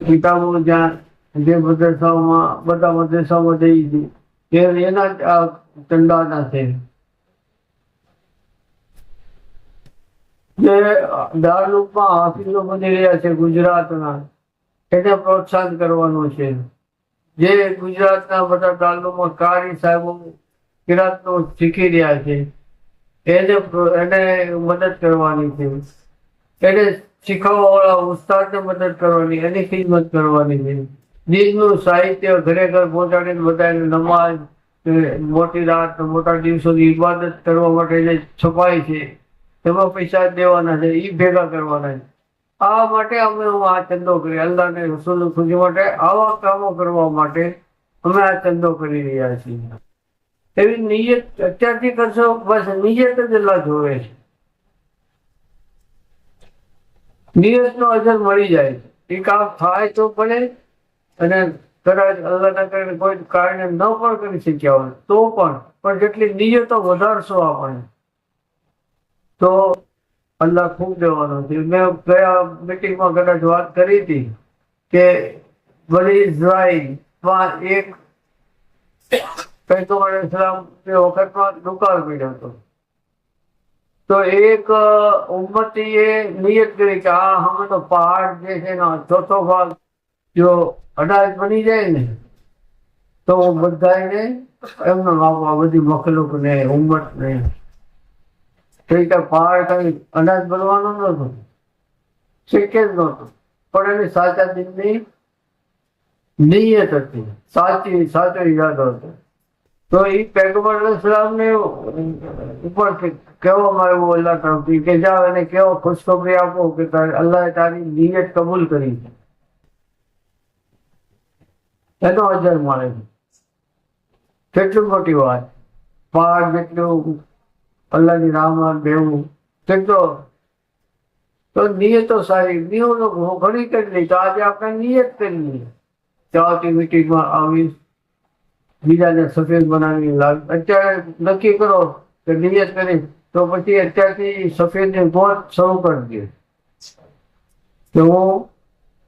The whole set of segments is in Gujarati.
કિતાબો જ્યાં જે બધા મદ્રેસાઓમાં જઈ છે એના જ આ ચંદાના છે. જે દારૂમાં હાફિઝો બની રહ્યા છે ગુજરાતના, એને પ્રોત્સાહન કરવાનું છે. જે ગુજરાતના બધા દારૂમાં કારી સાહેબો કિરાતનો શીખી રહ્યા છે એને મદદ કરવાની છે. એને શીખવવા વાળા ઉસ્તાદને મદદ કરવાની, એની ખિદમત કરવાની છે. દીનનું સાહિત્ય ઘરે ઘર પહોંચાડીને બધાને નમાજ, મોટી રાત, મોટા દિવસોની ઇબાદત કરવા માટે જે છપાય છે એમાં પૈસા દેવાના છે, એ ભેગા કરવાના છે. આ માટે અમે આ ચંદો કરી, અલ્લાહને રસૂલની ખુશી માટે, આવા કામો કરવા માટે અમે આ ચંદો કરી રહ્યા છીએ. એવી નિયત અત્યારથી કરશો, બસ નિયત જ અલ્લાહ જોવે છે. નિયતનો અજર મળી જાય છે. એ કામ થાય તો ભલે, અને કદાચ અલ્લાહના કારણે કોઈ કારણે ન પણ કરી શક્યા હોય તો પણ જેટલી નિયતો વધારશો આપણે તો અલ્લાહ ખૂબ દેવાનો છે. મેં ગયા મીટિંગમાં કદાચ વાત કરી હતી કે બની ઇઝરાઈલમાં એક પૈગંબર ઇસ્લામ વખતમાં દુકાળ પડ્યો હતો. તો એક ઉમ્મતીએ નિયત કરી કે અમે તો પહાડ જે છે એનો ચોથો ભાગ જો અનાજ બની જાય ને તો બધાને એમનો આપવા, બધી મખલુકને, ઉમ્મતને. પહાડ કઈ અનાજ બનવાનો નતો, શક્ય જ નહોતું. પણ એની સાચા દિનની નિયત હતી, સાચો ઈરાદો હતો. તો એ પૈગંબર ઇસ્લામને ઉપર કહેવામાં આવ્યું અલ્લાહ તરફથી કે જાઓ એને કેવો ખુશખબરી આપો કે અલ્લાહે તારી નિયત કબૂલ કરી છે, એનો અજર મળે છે. કેટલી મોટી વાત! પહાડ જેટલું અલ્લાહની રાહમાં દેવું કેટલો, તો નિયતો સારી, નિયતો ઘણી કરી. તો આજે આપણે નિયત કરી કે આવતી મીટિંગમાં આવીશ, બીજાને સફેદ બનાવી લાગ. અત્યારે નક્કી કરો કે નિયત કરી તો પછી અત્યારથી સફેદની ગોળ શરૂ કરી દે કે હું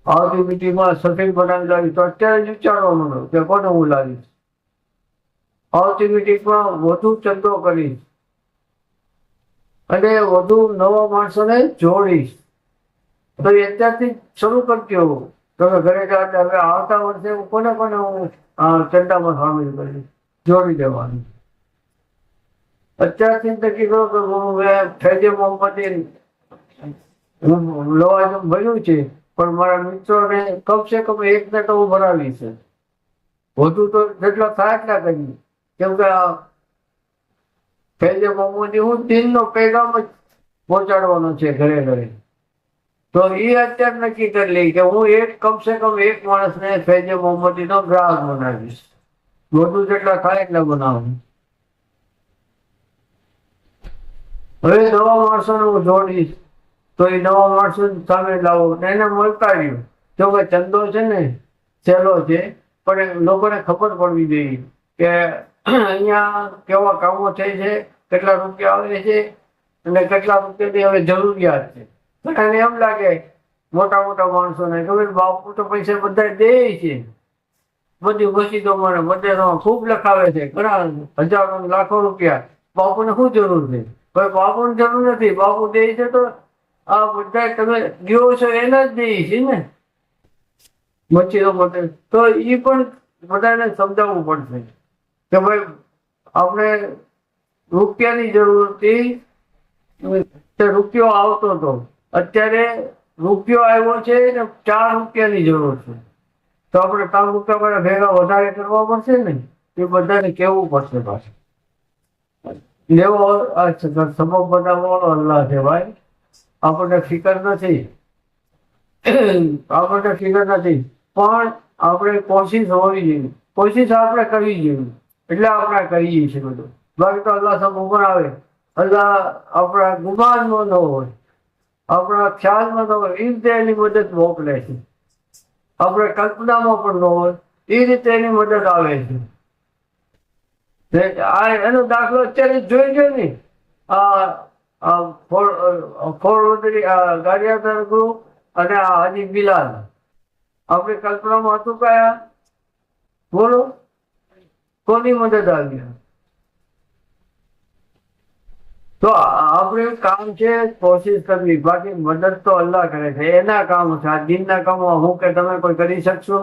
આવતી મીટિંગમાં સફેદ બનાવી લાવીશ. તો અત્યારે જ વિચારવા માંડો કે કોને હું લાવીશ. આવતી મીટિંગમાં વધુ ચંદો કરીશ અને વધુ નવા માણસોને જોડીશ. તો અત્યારથી શરૂ કરજો. તમે ઘરે જાતે હવે આવતા વર્ષે કોને હું ચંદામાં સામેલ કરીશ, જોડી દેવાનું. અત્યારથી નક્કી કરો કે હું ફૈજે મોહમ્મદી લવાજમ બન્યું છે, પણ મારા મિત્રોને કમસે કમ એકને તો હું ભરાવી છે. વધુ તો જેટલા થાય એટલા કરીએ. કેમ કે ફૈજે મોહમ્મદી હું દિનનો પેગામ જ પહોંચાડવાનો છે ઘરે ઘરે. તો એ અત્યારે નક્કી કરી લે કે હું કમસે કમ એક માણસને ફૈજે મોહમ્મદીનો ગ્રાહક બનાવીશ. વધુ જેટલા થાય એટલા બનાવું. હવે નવા માણસોને હું જોડીશ તો એ નવા માણસો સામે લાવો, એને મળતા રહ્યું. જો કે ચંદો છે ને સહેલો છે, પણ લોકોને ખબર પડવી જોઈએ કે અહીંયા કેવા કામો થાય છે, કેટલા રૂપિયા આવે છે અને કેટલા રૂપિયાની હવે જરૂરિયાત છે. બધાને એમ લાગે મોટા મોટા માણસોને કે બાપુ તો પૈસા બધા દે છે, બધી મસ્જિદોમાં મંદિરોમાં ખૂબ લખાવે છે, ઘણા હજારો લાખો રૂપિયા. બાપુને શું જરૂર છે? ભાઈ બાપુને જરૂર નથી. બાપુ દે છે તો આ બધા તમે દીવો છો એના જ દે છે ને મસ્જિદો માટે. તો એ પણ બધાને સમજાવવું પડશે કે ભાઈ આપણે રૂપિયાની જરૂર હતી, રૂપિયો આવતો હતો. અત્યારે રૂપિયો આવ્યો છે ને 4 રૂપિયાની જરૂર છે. તો આપણે 3 રૂપિયા ભેગા વધારે કરવા પડશે ને, એ બધાને કેવું પડશે. પાછું લેવો સબબ બનાવવાનો અલ્લાહ છે ભાઈ. આપણને ફિકર નથી, પણ આપણે કોશિશ હોવી જોઈએ. કોશિશ આપણે કરવી જોઈએ, એટલે આપણે કરીએ છીએ બધું. બાકી તો અલ્લાહ સબ ઉપર આવે. અલ્લાહ આપણા ગુમાનમાં ન હોય, આપણા ખ્યાલમાં ન હોય, એ રીતે એની મદદ મોકલે છે. આપણે કલ્પનામાં પણ ન હોય એ રીતે એની મદદ આવે છે. એનો દાખલો અત્યારે જોઈ ગયો ને, ગાડિયાદાર ગ્રુપ અને હાજી બિલાલ. આપણી કલ્પનામાં હતું કયા? બોલો, કોની મદદ આવી? તો આપણે કામ છે કોશિશ કરવી, બાકી મદદ તો અલ્લાહ કરે છે, એના કામ છે. આ દિનના કામો હું કે તમે કોઈ કરી શકશો?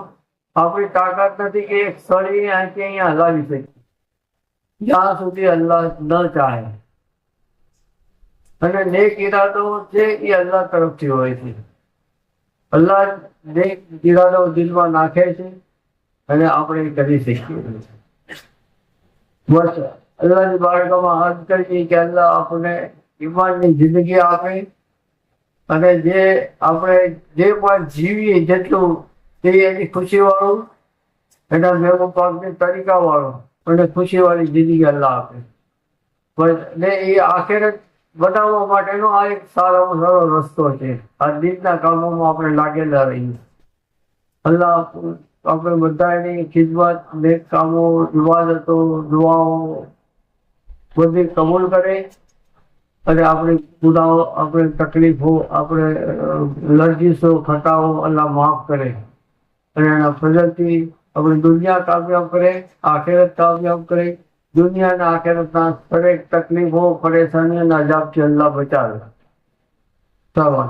આપણી તાકાત નથી કે એક સળી આંખી અહીંયા હલાવી શકીએ, જ્યાં સુધી અલ્લાહ ન ચાહે. અને નેક ઈરાદો છે એ અલ્લાહ તરફથી હોય છે. અલ્લાહ નેક ઈરાદો દિલમાં નાખે છે અને આપણે કરી શકીએ. બસ અલ્લાહની બારગાહમાં અર્જ કરીએ કે અલ્લાહ આપણને ઈમાનની જિંદગી આપે, અને જે આપણે જે પણ જીવીએ જેટલું તે એની ખુશી વાળું, એના મહેબૂબ પાકની તરીકા વાળો અને ખુશી વાળી જિંદગી અલ્લાહ આપે. બસ ને એ આખેરત બનાવવા માટેનો આ એક સારામાં સારો રસ્તો છે. આ દિનના કામોમાં આપણે લાગેલા રહીએ. અલ્લાહ આપણે બધા એની ખિદમત, નેક કામો, ઇબાદતો, દુઆઓ બધી કબૂલ કરે, અને આપણી ગુનાઓ, આપણે તકલીફો, આપણે લર્જીસો, ખતાઓ અલ્લાહ માફ કરે, અને એના ફજલથી આપણી દુનિયા કામયાબ કરે, આખેરત કામયાબ કરે. દુનિયાના આખેરતના દરેક તકલીફો, પરેશાનીઓના અજાબથી અલ્લાહ બચાવે. સવાલ